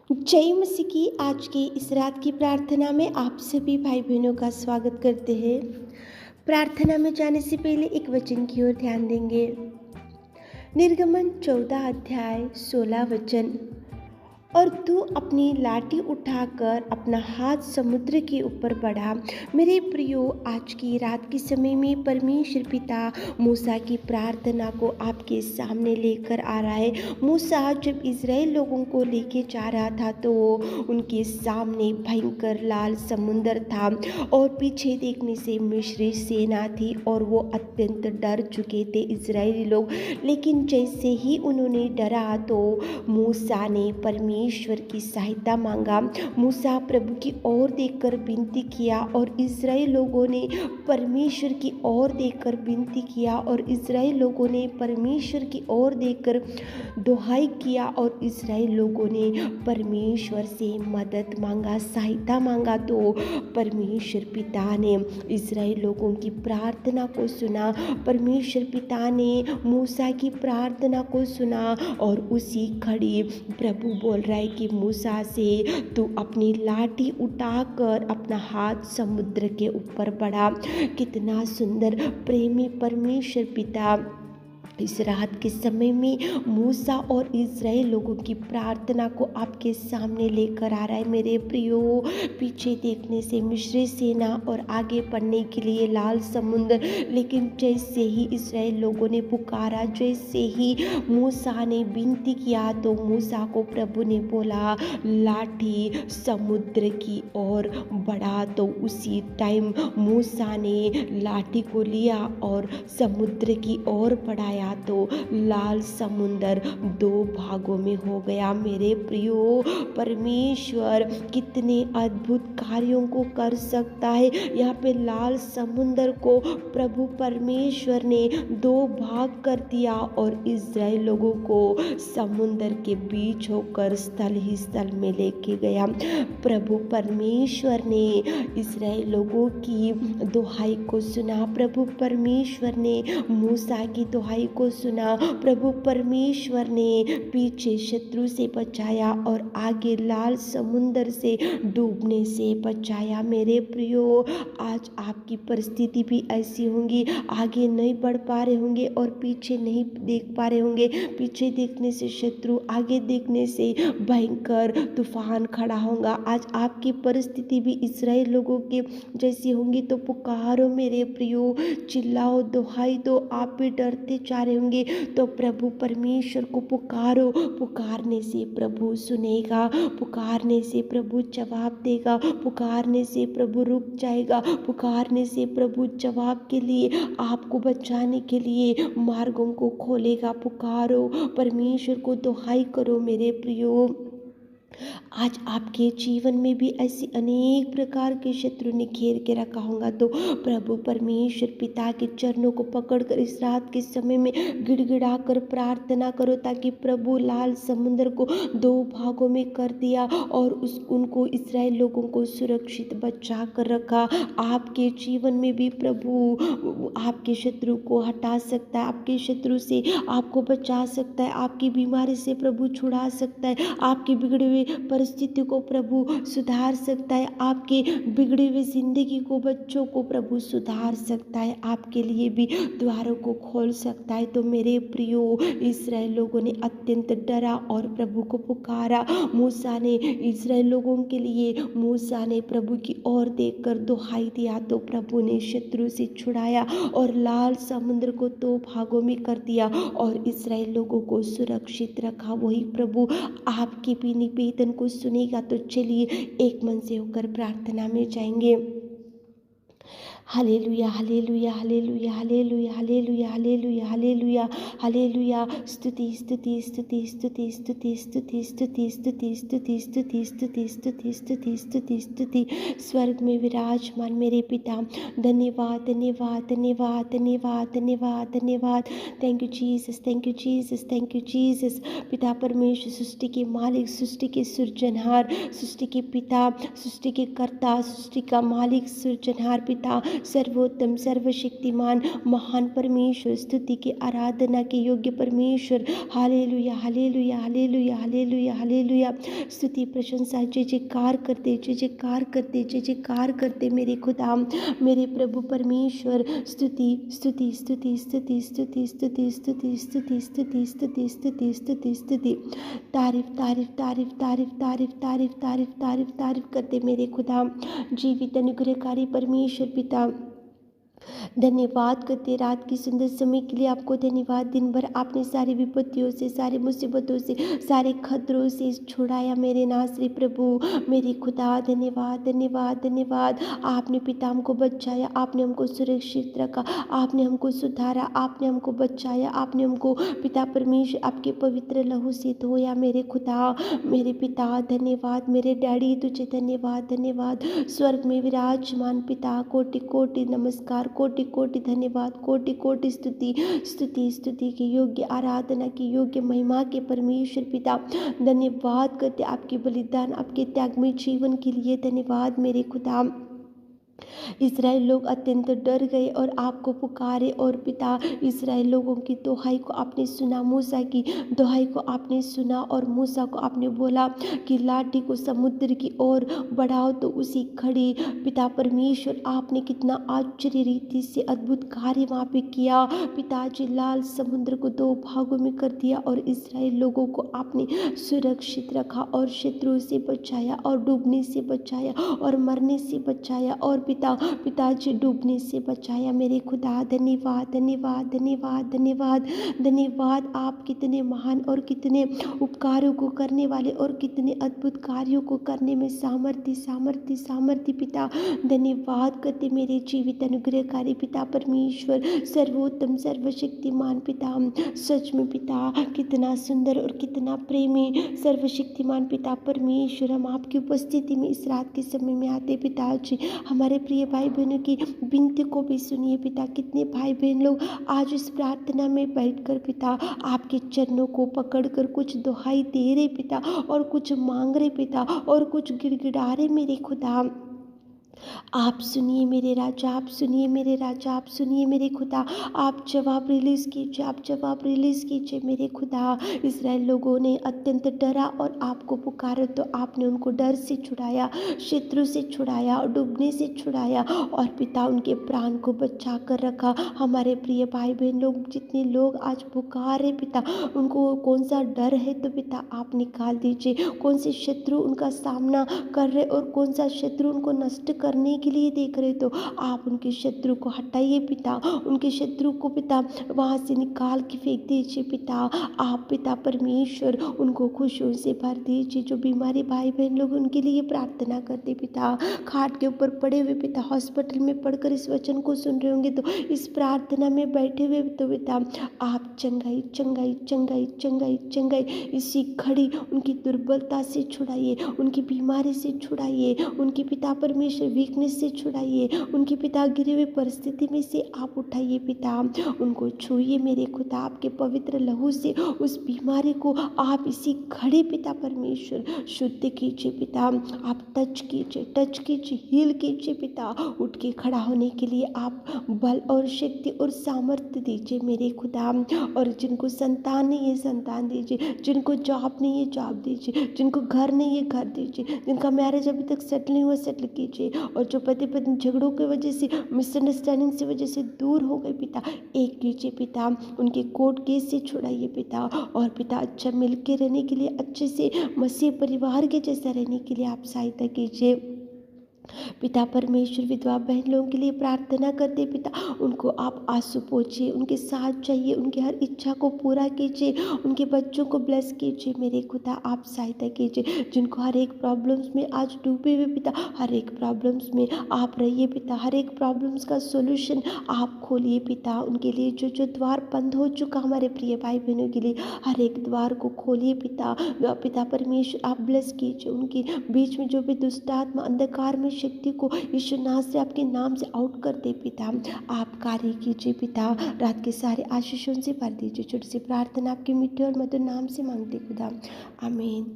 जय मसीह की आज की इस रात की प्रार्थना में आप सभी भाई बहनों का स्वागत करते हैं। प्रार्थना में जाने से पहले एक वचन की ओर ध्यान देंगे। निर्गमन 14 अध्याय 16 वचन। और तू अपनी लाठी उठाकर अपना हाथ समुद्र के ऊपर बढ़ा। मेरे प्रियो, आज की रात के समय में परमेश्वर पिता मूसा की प्रार्थना को आपके सामने लेकर आ रहा है। मूसा जब इज़राइल लोगों को लेके जा रहा था तो उनके सामने भयंकर लाल समुद्र था और पीछे देखने से मिस्री सेना थी और वो अत्यंत डर चुके थे इज़राइली लोग। लेकिन जैसे ही उन्होंने डरा तो मूसा ने परमेश्वर की सहायता मांगा। मूसा प्रभु की ओर देखकर विनती किया और इज़राइल लोगों ने परमेश्वर की ओर देखकर विनती किया और इज़राइल लोगों ने परमेश्वर की ओर देखकर दुहाई किया और इज़राइल लोगों ने परमेश्वर से मदद मांगा, सहायता मांगा। तो परमेश्वर पिता ने इज़राइल लोगों की प्रार्थना को सुना। परमेश्वर पिता ने मूसा की प्रार्थना को सुना और उसी घड़ी प्रभु बोल रहा है कि मूसा से तू अपनी लाठी उठाकर अपना हाथ समुद्र के ऊपर बढ़ा। कितना सुंदर प्रेमी परमेश्वर पिता इस रात के समय में मूसा और इज़राइल लोगों की प्रार्थना को आपके सामने लेकर आ रहा है। मेरे प्रियो, पीछे देखने से मिस्री सेना और आगे बढ़ने के लिए लाल समुद्र। लेकिन जैसे ही इज़राइल लोगों ने पुकारा, जैसे ही मूसा ने विनती किया तो मूसा को प्रभु ने बोला लाठी समुद्र की ओर बढ़ा। तो उसी टाइम मूसा ने लाठी को लिया और समुद्र की ओर बढ़ाया तो लाल समुद्र 2 भागों में हो गया। मेरे प्रियो, परमेश्वर कितने अद्भुत कार्यों को कर सकता है। यहाँ पे लाल समुद्र को प्रभु परमेश्वर ने 2 भाग कर दिया और इज़राइल लोगों को समुद्र के बीच होकर स्थल ही स्थल में लेके गया। प्रभु परमेश्वर ने इज़राइल लोगों की दुहाई को सुना। प्रभु परमेश्वर ने मूसा की दुहाई को सुना। प्रभु परमेश्वर ने पीछे शत्रु से बचाया और आगे लाल समुद्र से डूबने से बचाया। मेरे प्रियो, आज आपकी परिस्थिति भी ऐसी होंगी, आगे नहीं बढ़ पा रहे होंगे और पीछे नहीं देख पा रहे होंगे। पीछे देखने से शत्रु, आगे देखने से भयंकर तूफान खड़ा होगा। आज आपकी परिस्थिति भी इज़राइल लोगों के जैसी होंगी। तो पुकारो मेरे प्रियो, चिल्लाओ, दुहाई दो। आप भी डरते जा रहे होंगे तो प्रभु परमेश्वर को पुकारो। पुकारने से प्रभु सुनेगा, पुकारने से प्रभु जवाब देगा, पुकारने से प्रभु रुक जाएगा, पुकारने से प्रभु जवाब के लिए, आपको बचाने के लिए मार्गों को खोलेगा। पुकारो, परमेश्वर को दुहाई करो मेरे प्रियो। आज आपके जीवन में भी ऐसी अनेक प्रकार के शत्रु ने घेर के रखा होगा तो प्रभु परमेश्वर पिता के चरणों को पकड़कर इस रात के समय में गिड़गिड़ा कर प्रार्थना करो ताकि प्रभु लाल समुद्र को 2 भागों में कर दिया और उनको इज़राइल लोगों को सुरक्षित बचा कर रखा। आपके जीवन में भी प्रभु आपके शत्रु को हटा सकता है, आपके शत्रु से आपको बचा सकता है, आपकी बीमारी से प्रभु छुड़ा सकता है, आपकी बिगड़े हुए परिस्थिति को प्रभु सुधार सकता है, आपके बिगड़ी हुई जिंदगी को, बच्चों को प्रभु सुधार सकता है, आपके लिए भी द्वारों को खोल सकता है। तो मेरे प्रियो, इज़राइल लोगों ने अत्यंत डरा और प्रभु को पुकारा। मूसा ने इज़राइल लोगों के लिए, मूसा ने प्रभु की ओर देखकर दुहाई दिया तो प्रभु ने शत्रु से छुड़ाया और लाल समुद्र को 2 भागों में कर दिया और इज़राइल लोगों को सुरक्षित रखा। वही प्रभु आपके भी निवेदन को सुनेगा। तो चलिए एक मन से होकर प्रार्थना में जाएंगे। Hallelujah, hallelujah, hallelujah, hallelujah, hallelujah, hallelujah, hallelujah, hallelujah. स्तुति, स्तुति, स्तुति, स्तुति, स्तुति, स्तुति, स्तुति, स्तुति, स्तुति, स्तुति, स्तुति, स्तुति, स्तुति, स्तुति, स्तुति। स्वर्ग में विराजमान मेरे पिता, धन्यवाद, धन्यवाद, धन्यवाद, धन्यवाद, धन्यवाद, धन्यवाद। Thank you Jesus, thank you Jesus, thank you Jesus. पिता परमेश्वर, सृष्टि के मालिक, सृष्टि के सृजनहार, सृष्टि के पिता, सृष्टि के कर्ता, सृष्टि का मालिक, सृजनहार पिता, सर्वोत्तम, सर्वशक्तिमान, महान परमेश्वर, स्तुति के, आराधना के योग्य परमेश्वर। Hallelujah, hallelujah, hallelujah, hallelujah, hallelujah. स्तुति, प्रशंसा, जय जयकार करते, जय जयकार करते, जय जयकार करते मेरे खुदा, मेरे प्रभु परमेश्वर। स्तुति, स्तुति, स्तुति, स्तुति, स्तुति, स्तुति, स्तुति, स्तुति, स्तुति, स्तुति, स्तुति, स्तुति, स्तुति। तारीफ, तारीफ, तारीफ, तारीफ, तारीफ, तारीफ, तारीफ, तारीफ, तारीफ करते मेरे खुदा, जीवित अनुग्रहकारी परमेश्वर पिता। धन्यवाद करते रात की सुंदर समय के लिए आपको धन्यवाद। दिन भर आपने सारी विपत्तियों से, सारी मुसीबतों से, सारे खतरों से छुड़ाया मेरे नासरी प्रभु, मेरे खुदा। धन्यवाद, धन्यवाद, धन्यवाद। आपने पिता हमको बचाया, आपने हमको सुरक्षित रखा, आपने हमको सुधारा, आपने हमको बचाया, आपने हमको पिता परमेश्वर आपके पवित्र लहू से धोया मेरे खुदा, मेरे पिता। धन्यवाद मेरे डैडी, तुझे धन्यवाद, धन्यवाद। स्वर्ग में विराजमान पिता, कोटि कोटि नमस्कार, कोटि कोटि धन्यवाद, कोटि कोटि स्तुति, स्तुति, स्तुति के योग्य, आराधना की योग्य, महिमा के परमेश्वर पिता। धन्यवाद करते आपके बलिदान, आपके त्यागमय जीवन के लिए धन्यवाद मेरे खुदा। इस्राएल लोग अत्यंत डर गए और आपको पुकारे, और पिता इस्राएल लोगों की दुहाई को आपने सुना, मूसा की दुहाई को आपने सुना, और मूसा को आपने बोला कि लाठी को समुद्र की ओर बढ़ाओ तो उसी खड़ी। पिता परमेश्वर, आपने कितना आश्चर्य रीति से अद्भुत कार्य वहाँ पे किया। पिताजी, लाल समुद्र को दो भागों में कर दिया और इस्राएल लोगों को आपने सुरक्षित रखा और शत्रुओं से बचाया और डूबने से बचाया और मरने से बचाया और पिताजी डूबने से बचाया मेरे खुदा। धन्यवाद, धन्यवाद, धन्यवाद, धन्यवाद, धन्यवाद। आप कितने महान और कितने उपकारों को करने वाले और कितने अद्भुत कार्यों को करने में सामर्थ्य, सामर्थ्य, सामर्थ्य पिता। धन्यवाद करते मेरे जीवित अनुग्रहकारी पिता परमेश्वर, सर्वोत्तम, सर्वशक्तिमान पिता। सच में पिता, कितना सुंदर और कितना प्रेमी सर्वशक्तिमान पिता परमेश्वर। हम आपकी उपस्थिति में इस रात के समय में आते पिताजी, हमारे प्रिय भाई बहनों की विनती को भी सुनिए पिता। कितने भाई बहन लोग आज इस प्रार्थना में बैठकर पिता आपके चरणों को पकड़कर कुछ दुहाई दे रहे पिता, और कुछ मांग रहे पिता, और कुछ गिड़गिड़ा रहे मेरे खुदा। आप सुनिए मेरे राजा, आप सुनिए मेरे राजा, आप सुनिए मेरे खुदा। आप जवाब रिलीज कीजिए, आप जवाब रिलीज कीजिए मेरे खुदा। इस्राएल लोगों ने अत्यंत डरा और आपको पुकारा तो आपने उनको डर से छुड़ाया, शत्रु से छुड़ाया और डूबने से छुड़ाया, और पिता उनके प्राण को बचा कर रखा। हमारे प्रिय भाई बहन लोग, जितने लोग आज पुकारे पिता, उनको कौन सा डर है तो पिता आप निकाल दीजिए। कौन से शत्रु उनका सामना कर रहे और कौन सा शत्रु उनको नष्ट करने के लिए देख रहे, तो आप उनके शत्रु को हटाइए पिता, उनके शत्रु को पिता वहां से निकाल के फेंक दीजिए पिता। आप पिता परमेश्वर उनको खुशियों से भर दीजिए। जो बीमारी भाई बहन लोग उनके लिए प्रार्थना करते पिता, खाट के ऊपर पड़े हुए पिता, हॉस्पिटल में पढ़कर इस वचन को सुन रहे होंगे, तो इस प्रार्थना में बैठे हुए तो पिता आप चंगाई, चंगाई, चंगाई, चंगाई, चंगाई इसी घड़ी उनकी दुर्बलता से छुड़ाइए, उनकी बीमारी से छुड़ाइए, उनकी पिता परमेश्वर वीकनेस से छुड़ाइए, उनकी पिता गिरी हुई परिस्थिति में से आप उठाइए पिता। उनको छूइए मेरे खुदा, आपके पवित्र लहू से उस बीमारी को आप इसी घड़ी पिता परमेश्वर शुद्ध कीजिए पिता। आप टच कीजिए, टच कीजिए, हील कीजिए पिता। उठ के खड़ा होने के लिए आप बल और शक्ति और सामर्थ्य दीजिए मेरे खुदा। और जिनको संतान नहीं है संतान दीजिए, जिनको जॉब नहीं है जॉब दीजिए, जिनको घर नहीं है घर दीजिए, जिनका मैरिज अभी तक सेटल नहीं हुआ सेटल कीजिए, और जो पति पत्नी झगड़ों की वजह से, मिसअंडरस्टैंडिंग की वजह से दूर हो गए पिता, एक कीजिए पिता। उनके कोर्ट केस से छुड़ाइए पिता, और पिता अच्छा मिल के रहने के लिए, अच्छे से मसीह परिवार के जैसा रहने के लिए आप सहायता कीजिए पिता परमेश्वर। विधवा बहन लोगों के लिए प्रार्थना करते पिता, उनको आप आंसू पोंछिए, उनके साथ चाहिए, उनकी हर इच्छा को पूरा कीजिए, उनके बच्चों को ब्लेस कीजिए मेरे खुदा। आप सहायता कीजिए, जिनको हर एक प्रॉब्लम्स में आज डूबे हुए पिता, हर एक प्रॉब्लम्स में आप रहिए पिता, हर एक प्रॉब्लम्स का सोल्यूशन आप खोलिए पिता। उनके लिए जो जो द्वार बंद हो चुका हमारे प्रिय भाई बहनों के लिए, हर एक द्वार को खोलिए पिता। पिता परमेश्वर आप ब्लेस कीजिए, उनके बीच में जो भी दुष्ट आत्मा, अंधकार में शक्ति को यीशु नाम से आपके नाम से आउट कर दे पिता। आप कार्य कीजिए पिता, रात के सारे आशीषों से भर दीजिए। छोटी सी प्रार्थना आपके मीठे और मधुर नाम से मांगते खुदा, आमीन।